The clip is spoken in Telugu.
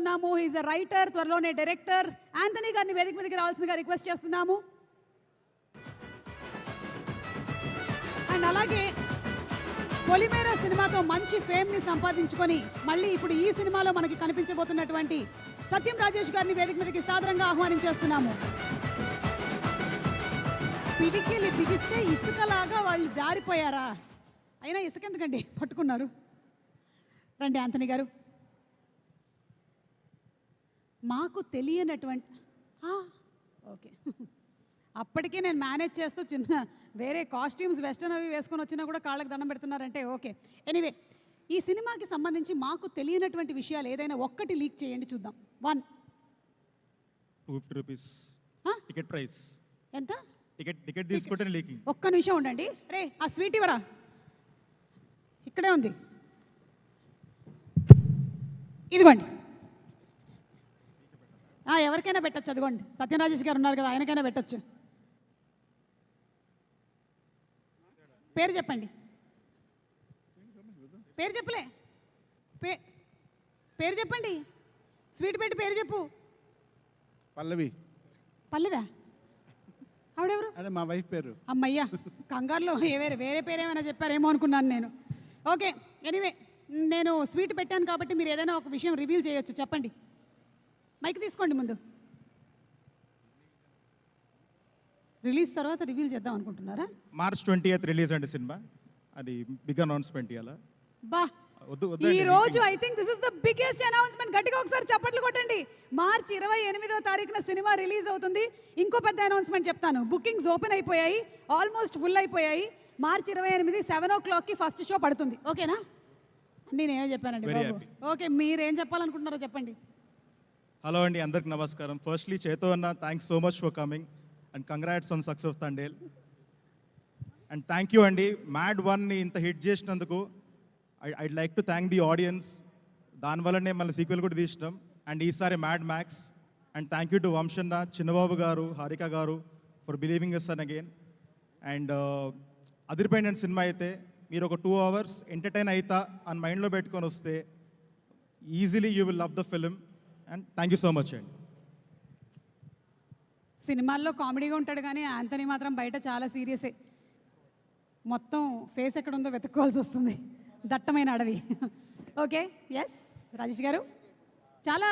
చేస్తున్నాము. ఈజ్ అ రైటర్, త్వరలోనే డైరెక్టర్. యాంథనీ గారిని వేదిక మీదకి రావాల్సిందిగా రిక్వెస్ట్ చేస్తున్నాము. అండ్ అలాగే పొలిమేర సినిమాతో మంచి ఫేమ్ని సంపాదించుకొని మళ్ళీ ఇప్పుడు ఈ సినిమాలో మనకి కనిపించబోతున్నటువంటి సత్యం రాజేష్ గారిని వేదిక మీదకి సాదరంగా ఆహ్వానించేస్తున్నాము. పిడికిలి బిగిస్తే ఇసుకలాగా వాళ్ళు జారిపోయారా? అయినా ఇసుక ఎందుకండి పట్టుకున్నారు? రండి యాంథనీ గారు. మాకు తెలియనటువంటి ఓకే, అప్పటికే నేను మేనేజ్ చేస్తూ చిన్న వేరే కాస్ట్యూమ్స్ వెస్టర్న్ అవి వేసుకొని వచ్చినా కూడా కాళ్ళకి దండం పెడుతున్నారంటే ఓకే. ఎనీవే, ఈ సినిమాకి సంబంధించి మాకు తెలియనటువంటి విషయాలు ఏదైనా ఒక్కటి లీక్ చేయండి చూద్దాం. 1 250 రూపీస్ టికెట్ ప్రైస్. ఎంత? టికెట్ తీసుకుంటే లీకింగ్. ఒక్క నిమిషం ఉండండి. రే, ఆ స్వీట్ ఇవ్వరా, ఇక్కడే ఉంది, ఇదిగోండి. ఎవరికైనా పెట్టచ్చు, అదిగోండి. సత్యరాజేష్ గారు ఉన్నారు కదా, ఆయనకైనా పెట్టచ్చు. పేరు చెప్పండి. పేరు చెప్పలే, పేరు చెప్పండి. స్వీట్ పెట్టి పేరు చెప్పు. పల్లవి. పల్లవా? ఆవిడెవరు? అదే మా వైఫ్ పేరు. అమ్మయ్యా, కంగారులో వేరే పేరు ఏమైనా చెప్పారేమో అనుకున్నాను నేను. ఓకే, ఎనీవే, నేను స్వీట్ పెట్టాను కాబట్టి మీరు ఏదైనా ఒక విషయం రివీల్ చేయొచ్చు, చెప్పండి. మైక్ తీసుకోండి ముందు. రిలీజ్ తర్వాత రివీల్ చేద్దాం అనుకుంటున్నారా? మార్చ్ 20th రిలీజ్ అండి సినిమా. అది బిగ్ అనౌన్స్మెంట్ ఇవాళ. బా, ఈ రోజు I think this is the biggest announcement. గట్టిగా ఒకసారి చప్పట్లు కొట్టండి. మార్చి 28వ తారీఖున సినిమా రిలీజ్ అవుతుంది. ఇంకో పెద్ద అనౌన్స్మెంట్ చెప్తాను. బుకింగ్స్ ఓపెన్ అయిపోయాయి, ఆల్మోస్ట్ ఫుల్ అయిపోయాయి. మార్చి 28 7 o'clockకి ఫస్ట్ షో పడుతుంది. ఓకేనా? నేనేమో చెప్పానండి బాబు. ఓకే, మీరేం చెప్పాలనుకుంటున్నారో చెప్పండి. హలో అండి, అందరికి నమస్కారం. ఫస్ట్లీ చేతో అన్న, thanks so much for coming and congrats on success of Thandel. And thank you అండి, మ్యాడ్ 1ని ఇంత హిట్ చేసినందుకు. I'd like to thank the audience. దానివల్లనే మళ్ళీ సీక్వెల్ కూడా తీసినాం. అండ్ ఈసారి mad max. And thank you to వంశన్న, చిన్నబాబు గారు, హారిక గారు for believing us on again. And అదిరిపోయిన సినిమా అయితే మీరు ఒక 2 hours ఎంటర్టైన్ అవుతా అని మైండ్లో పెట్టుకొని వస్తే easily you will love the film. And thank you so much అండి. సినిమాల్లో కామెడీగా ఉంటాడు కానీ యాంథనీ మాత్రం బయట చాలా సీరియసే. మొత్తం ఫేస్ ఎక్కడ ఉందో వెతుక్కోవాల్సి వస్తుంది, దట్టమైన అడవి. ఓకే, ఎస్ రాజేష్ గారు, చాలా